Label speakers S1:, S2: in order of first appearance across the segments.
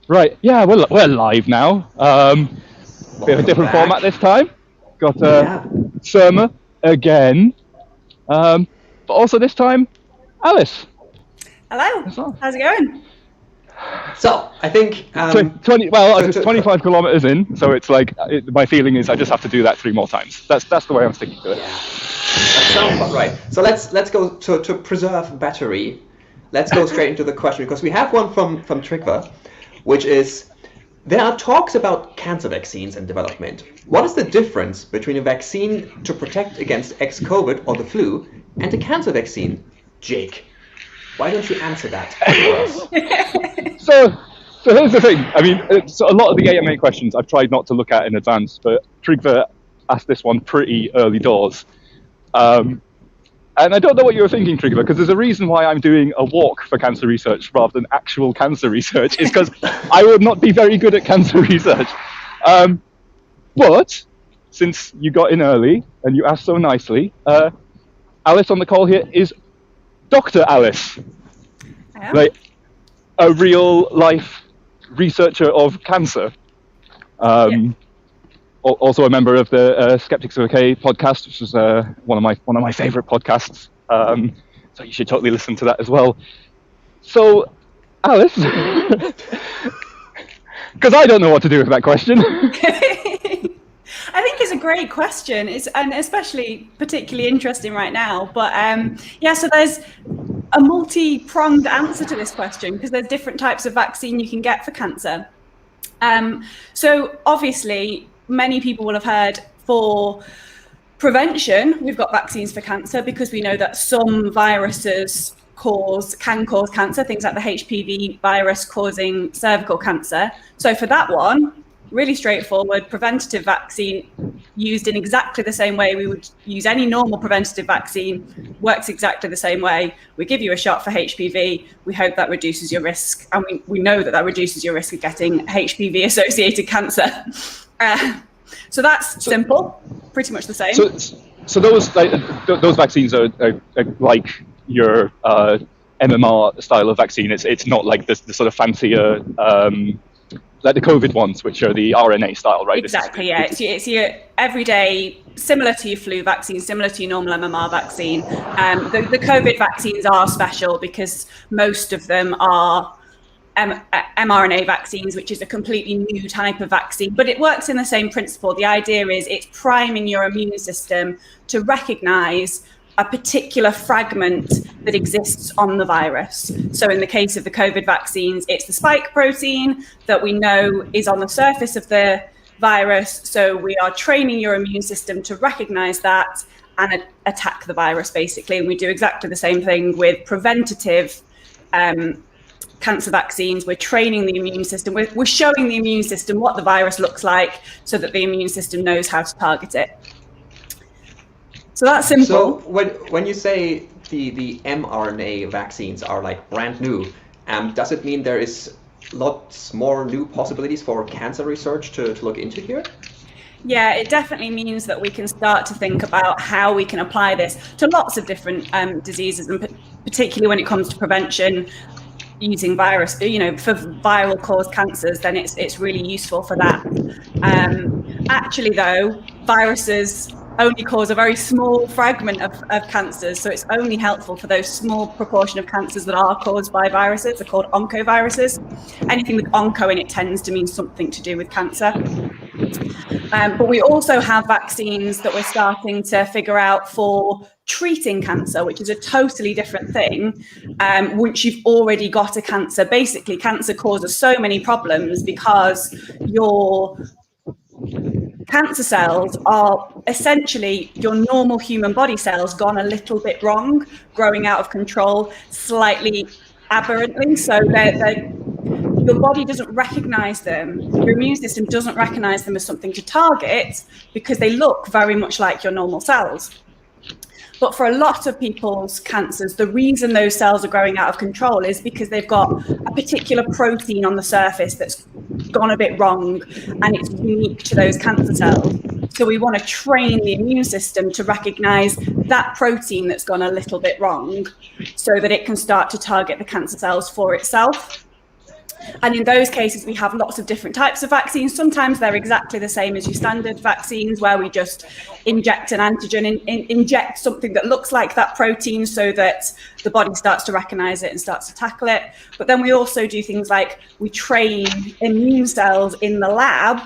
S1: Right, yeah, we're live now. We have a
S2: Welcome
S1: different
S2: back.
S1: format this time. Got
S2: Yeah.
S1: Surma again, but also this time, Alice
S3: Hello,
S1: as well.
S3: how's it going?
S2: So I think
S1: 20, well,
S2: to,
S1: it's
S2: to,
S1: 25 kilometers in, so it's like my feeling is I just have to do that 3 more times. That's the way I'm sticking to it.
S2: yeah, that sounds about right. So let's go to preserve battery. Let's go straight into the question because we have one from Trikva, which is there are talks about cancer vaccines and development. What is the difference between a vaccine to protect against ex-COVID or the flu and a cancer vaccine? Jake, why don't you answer that for us?
S1: So here's the thing. I mean, so a lot of the AMA questions I've tried not to look at in advance, but Trigva asked this one pretty early doors. And I don't know what you were thinking, Trigva, because there's a reason why I'm doing a walk for cancer research rather than actual cancer research, is because I would not be very good at cancer research. But since you got in early and you asked so nicely, Alice on the call here is Dr. Alice, like a real life researcher of cancer. Also a member of the Skeptics of OK podcast, which is one of my favorite podcasts. So you should totally listen to that as well. So, Alice, because I don't know what to do with that question.
S3: I think it's a great question. And especially particularly interesting right now. But so there's a multi-pronged answer to this question because there's different types of vaccine you can get for cancer. So obviously, many people will have heard for prevention, we've got vaccines for cancer because we know that some viruses can cause cancer, things like the HPV virus causing cervical cancer. So for that one, really straightforward, preventative vaccine used in exactly the same way we would use any normal preventative vaccine, works exactly the same way. We give you a shot for HPV. We hope that reduces your risk. And we know that reduces your risk of getting HPV-associated cancer. So that's simple, pretty much the same.
S1: So those vaccines are like your MMR style of vaccine. It's not like the sort of fancier like the COVID ones, which are the RNA style, right?
S3: Exactly, yeah. It's your everyday, similar to your flu vaccine, similar to your normal MMR vaccine. The COVID vaccines are special because most of them are mRNA vaccines, which is a completely new type of vaccine, but it works in the same principle. The idea is it's priming your immune system to recognize a particular fragment that exists on the virus. So in the case of the COVID vaccines, it's the spike protein that we know is on the surface of the virus. So we are training your immune system to recognize that and attack the virus, basically. And we do exactly the same thing with preventative cancer vaccines. We're training the immune system. We're showing the immune system what the virus looks like so that the immune system knows how to target it. So that's simple.
S2: So when you say the mRNA vaccines are like brand new, does it mean there is lots more new possibilities for cancer research to look into here?
S3: Yeah, it definitely means that we can start to think about how we can apply this to lots of different diseases, and particularly when it comes to prevention using virus, for viral caused cancers, then it's really useful for that. Actually, though, viruses only cause a very small fragment of cancers, so it's only helpful for those small proportion of cancers that are caused by viruses. They're called oncoviruses. Anything with onco in it tends to mean something to do with cancer. But we also have vaccines that we're starting to figure out for treating cancer, which is a totally different thing. Once you've already got a cancer, basically cancer causes so many problems because your cancer cells are essentially your normal human body cells gone a little bit wrong, growing out of control, slightly aberrantly. So your body doesn't recognize them. Your immune system doesn't recognize them as something to target because they look very much like your normal cells. But for a lot of people's cancers, the reason those cells are growing out of control is because they've got a particular protein on the surface that's gone a bit wrong and it's unique to those cancer cells. So we want to train the immune system to recognize that protein that's gone a little bit wrong so that it can start to target the cancer cells for itself. And in those cases, we have lots of different types of vaccines. Sometimes they're exactly the same as your standard vaccines, where we just inject an antigen, inject something that looks like that protein so that the body starts to recognize it and starts to tackle it. But then we also do things like we train immune cells in the lab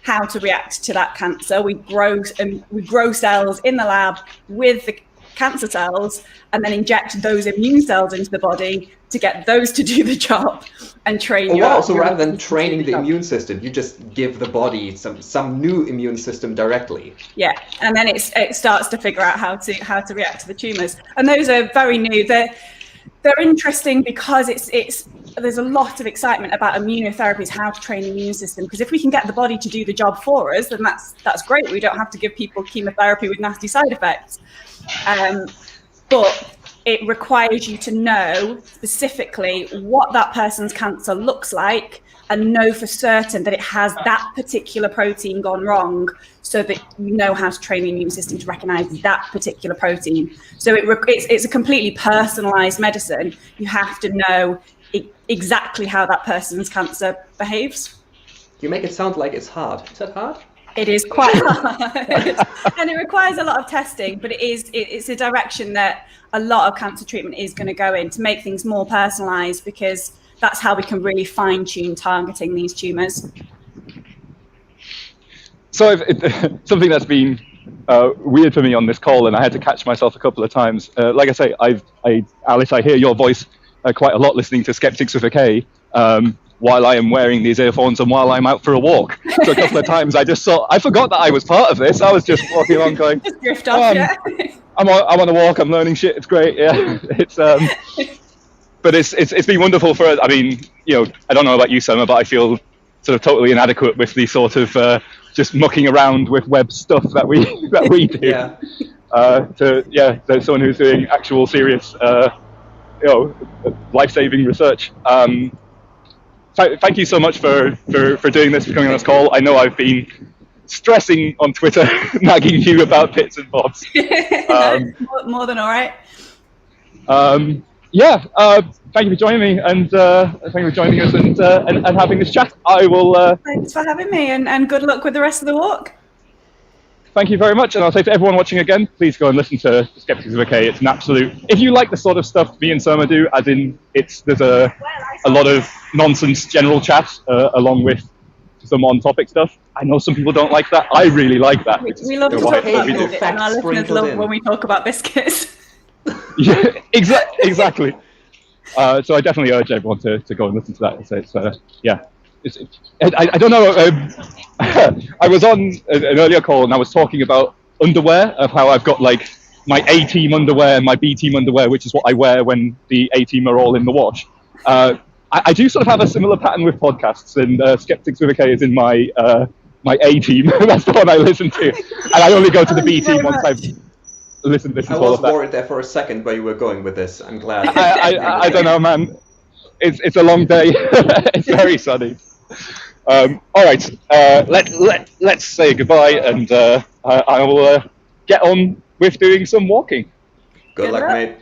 S3: how to react to that cancer. We grow cells in the lab with the cancer cells and then inject those immune cells into the body to get those to do the job and train
S2: your so rather than training the immune system, you just give the body some new immune system directly.
S3: Yeah, and then it starts to figure out how to react to the tumors. And those are very new. They're interesting because there's a lot of excitement about immunotherapies, how to train the immune system. Because if we can get the body to do the job for us, then that's great. We don't have to give people chemotherapy with nasty side effects. But it requires you to know specifically what that person's cancer looks like and know for certain that it has that particular protein gone wrong, so that you know how to train the immune system to recognize that particular protein. So it's a completely personalized medicine. You have to know exactly how that person's cancer behaves.
S2: You make it sound like it's hard. Is that hard?
S3: It is quite hard, and it requires a lot of testing, but it's a direction that a lot of cancer treatment is going to go in, to make things more personalized, because that's how we can really fine-tune targeting these tumors.
S1: So something that's been weird for me on this call, and I had to catch myself a couple of times. Like I say, Alice, I hear your voice quite a lot listening to Skeptics with a K, while I am wearing these earphones and while I'm out for a walk. So a couple of times I forgot that I was part of this. I was just walking along going,
S3: just drift off, yeah.
S1: I'm on a walk, I'm learning shit, it's great, yeah. But it's been wonderful for us. I mean, I don't know about you, Summer, but I feel sort of totally inadequate with the sort of just mucking around with web stuff that we do.
S2: Yeah.
S1: So someone who's doing actual serious, life-saving research. Thank you so much for doing this, for coming on this call. I know I've been stressing on Twitter, nagging you about bits and bobs.
S3: More than all right.
S1: Thank you for joining me, and thank you for joining us and having this chat. I will.
S3: Thanks for having me, and good luck with the rest of the walk.
S1: Thank you very much, and I'll say to everyone watching again, please go and listen to Skeptics with a K. It's an absolute. If you like the sort of stuff me and Surma do, as in there's a lot of nonsense general chat along with some on-topic stuff. I know some people don't like that. I really like that.
S3: We love to talk about biscuits, and our listeners love when we talk about biscuits.
S1: Yeah, exactly. So I definitely urge everyone to go and listen to that. So I don't know. I was on an earlier call and I was talking about underwear, of how I've got like my A-team underwear and my B-team underwear, which is what I wear when the A-team are all in the wash. I do sort of have a similar pattern with podcasts, and Skeptics with a K is in my A-team. That's the one I listen to, and I only go to the B-team once I've listened to all of that.
S2: I was worried there for a second where you were going with this. I'm glad.
S1: I don't know, man. It's a long day. It's very sunny. All right. Let's say goodbye, and I will get on with doing some walking.
S2: Good luck, mate.